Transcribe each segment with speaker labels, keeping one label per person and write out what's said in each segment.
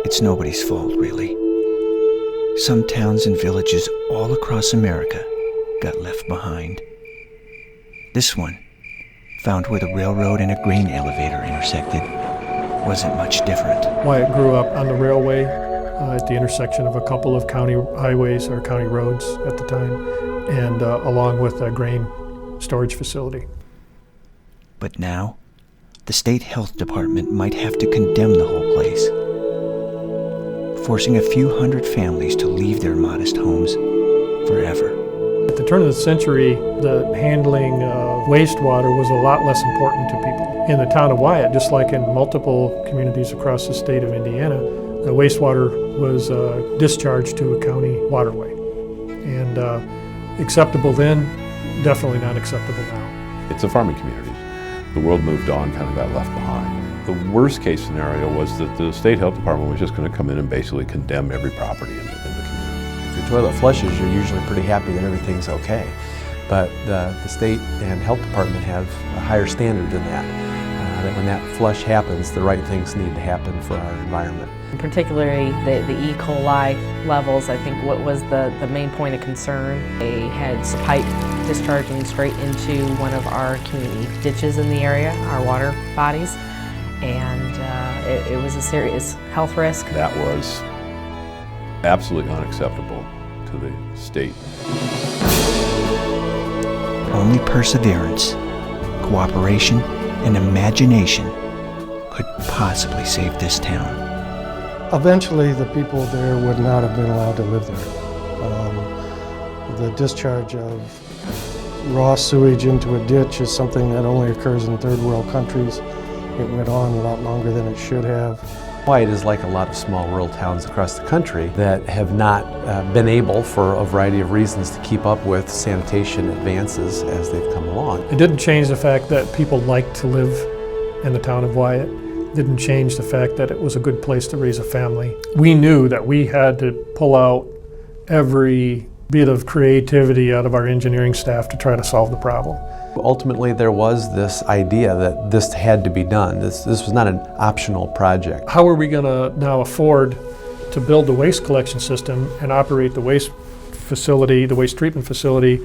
Speaker 1: It's nobody's fault, really. Some towns and villages all across America got left behind. This one, found where the railroad and a grain elevator intersected, wasn't much different.
Speaker 2: Wyatt grew up on the railway at the intersection of a couple of county highways or county roads at the time, and along with a grain storage facility.
Speaker 1: But now, the state health department might have to condemn the whole place, forcing a few hundred families to leave their modest homes forever.
Speaker 2: At the turn of the century, the handling of wastewater was a lot less important to people. In the town of Wyatt, just like in multiple communities across the state of Indiana, the wastewater was discharged to a county waterway. And acceptable then, definitely not acceptable now.
Speaker 3: It's a farming community. The world moved on, kind of got left behind. The worst case scenario was that the state health department was just going to come in and basically condemn every property in the community.
Speaker 4: If your toilet flushes, you're usually pretty happy that everything's okay. But the state and health department have a higher standard than that. That when that flush happens, the right things need to happen for our environment.
Speaker 5: Particularly the E. coli levels, I think what was the main point of concern. They had some pipe discharging straight into one of our community ditches in the area, our water bodies, and it was a serious health risk.
Speaker 3: That was absolutely unacceptable to the state.
Speaker 1: Only perseverance, cooperation, and imagination could possibly save this town.
Speaker 6: Eventually, the people there would not have been allowed to live there. The discharge of raw sewage into a ditch is something that only occurs in third world countries. It went on a lot longer than it should have.
Speaker 4: Wyatt is like a lot of small rural towns across the country that have not been able, for a variety of reasons, to keep up with sanitation advances as they've come along.
Speaker 2: It didn't change the fact that people liked to live in the town of Wyatt. It didn't change the fact that it was a good place to raise a family. We knew that we had to pull out every bit of creativity out of our engineering staff to try to solve the problem.
Speaker 4: Ultimately, there was this idea that this had to be done. This was not an optional project.
Speaker 2: How are we going to now afford to build the waste collection system and operate the waste facility, the waste treatment facility,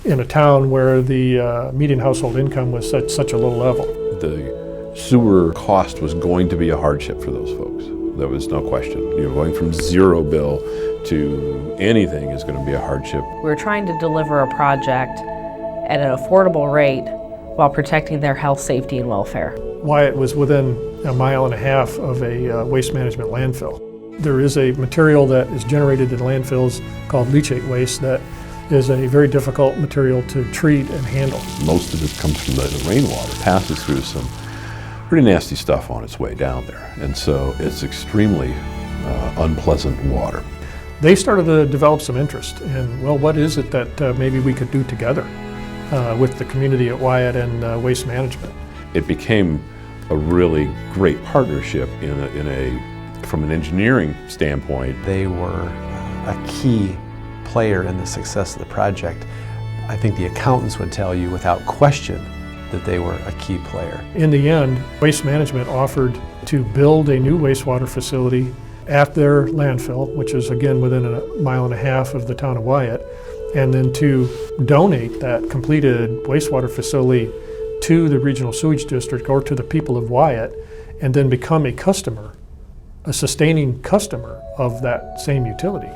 Speaker 2: in a town where the median household income was at such a low level?
Speaker 3: The sewer cost was going to be a hardship for those folks. There was no question. Going from zero bill to anything is going to be a hardship.
Speaker 5: We were trying to deliver a project at an affordable rate while protecting their health, safety, and welfare.
Speaker 2: Wyatt was within a mile and a half of a waste management landfill. There is a material that is generated in landfills called leachate waste that is a very difficult material to treat and handle.
Speaker 3: Most of it comes from the rainwater, passes through some pretty nasty stuff on its way down there, and so it's extremely unpleasant water.
Speaker 2: They started to develop some interest in, well, what is it that maybe we could do together with the community at Wyatt and waste management?
Speaker 3: It became a really great partnership from an engineering standpoint.
Speaker 4: They were a key player in the success of the project. I think the accountants would tell you without question that they were a key player.
Speaker 2: In the end, Waste Management offered to build a new wastewater facility at their landfill, which is again within a mile and a half of the town of Wyatt, and then to donate that completed wastewater facility to the regional sewage district or to the people of Wyatt, and then become a customer, a sustaining customer of that same utility.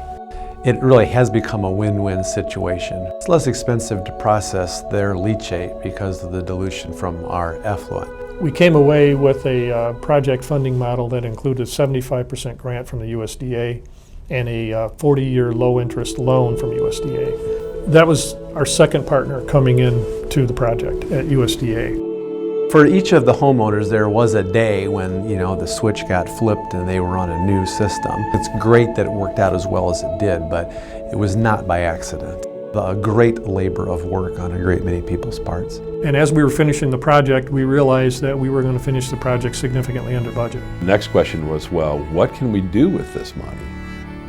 Speaker 4: It really has become a win-win situation. It's less expensive to process their leachate because of the dilution from our effluent.
Speaker 2: We came away with a project funding model that included a 75% grant from the USDA and a 40-year low-interest loan from USDA. That was our second partner coming in to the project at USDA.
Speaker 4: For each of the homeowners, there was a day when the switch got flipped and they were on a new system. It's great that it worked out as well as it did, but it was not by accident. A great labor of work on a great many people's parts.
Speaker 2: And as we were finishing the project, we realized that we were going to finish the project significantly under budget.
Speaker 3: The next question was, well, what can we do with this money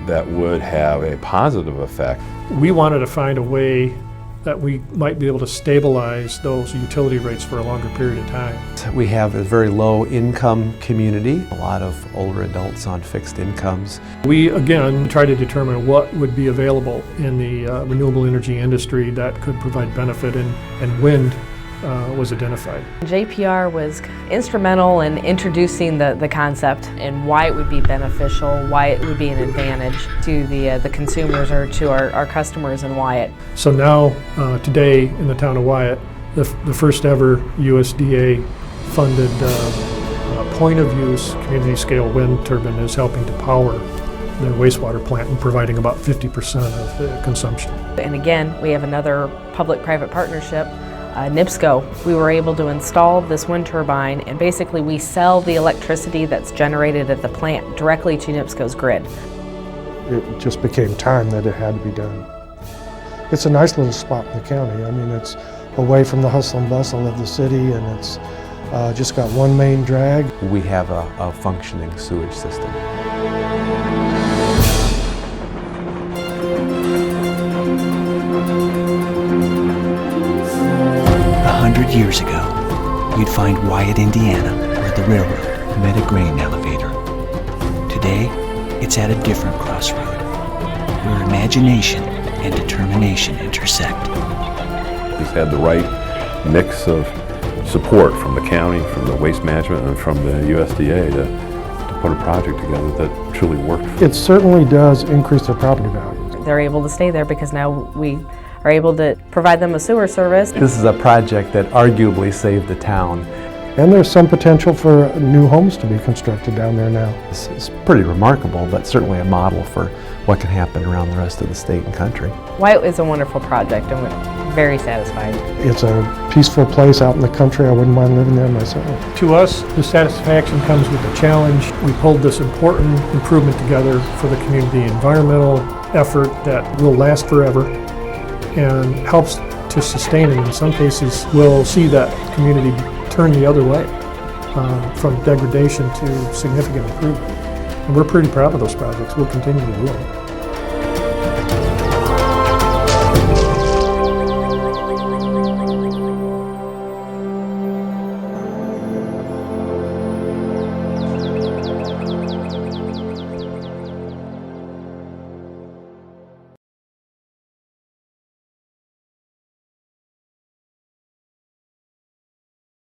Speaker 3: that would have a positive effect?
Speaker 2: We wanted to find a way that we might be able to stabilize those utility rates for a longer period of time.
Speaker 4: We have a very low income community, a lot of older adults on fixed incomes.
Speaker 2: We, again, try to determine what would be available in the renewable energy industry that could provide benefit, and wind was identified.
Speaker 5: JPR was instrumental in introducing the concept and why it would be beneficial, why it would be an advantage to the consumers or to our customers in Wyatt.
Speaker 2: So now, today in the town of Wyatt, the first ever USDA funded point-of-use community-scale wind turbine is helping to power their wastewater plant and providing about 50% of the consumption.
Speaker 5: And again, we have another public-private partnership, NIPSCO. We were able to install this wind turbine, and basically we sell the electricity that's generated at the plant directly to NIPSCO's grid.
Speaker 6: It just became time that it had to be done. It's a nice little spot in the county. I mean, it's away from the hustle and bustle of the city, and it's just got one main drag.
Speaker 4: We have a functioning sewage system.
Speaker 1: 100 years ago, you'd find Wyatt, Indiana, where the railroad met a grain elevator. Today, it's at a different crossroad, where imagination and determination intersect.
Speaker 3: He's had the right mix of support from the county, from the waste management, and from the USDA to put a project together that truly worked.
Speaker 6: It certainly does increase their property values.
Speaker 5: They're able to stay there because now we are able to provide them a sewer service.
Speaker 4: This is a project that arguably saved the town.
Speaker 6: And there's some potential for new homes to be constructed down there now.
Speaker 4: It's pretty remarkable, but certainly a model for what can happen around the rest of the state and country.
Speaker 5: Wyatt is a wonderful project, and we're very satisfied.
Speaker 6: It's a peaceful place out in the country. I wouldn't mind living there myself.
Speaker 2: To us, the satisfaction comes with the challenge. We pulled this important improvement together for the community environmental effort that will last forever and helps to sustain it. In some cases, we'll see that community turn the other way from degradation to significant improvement. And we're pretty proud of those projects. We'll continue to do them.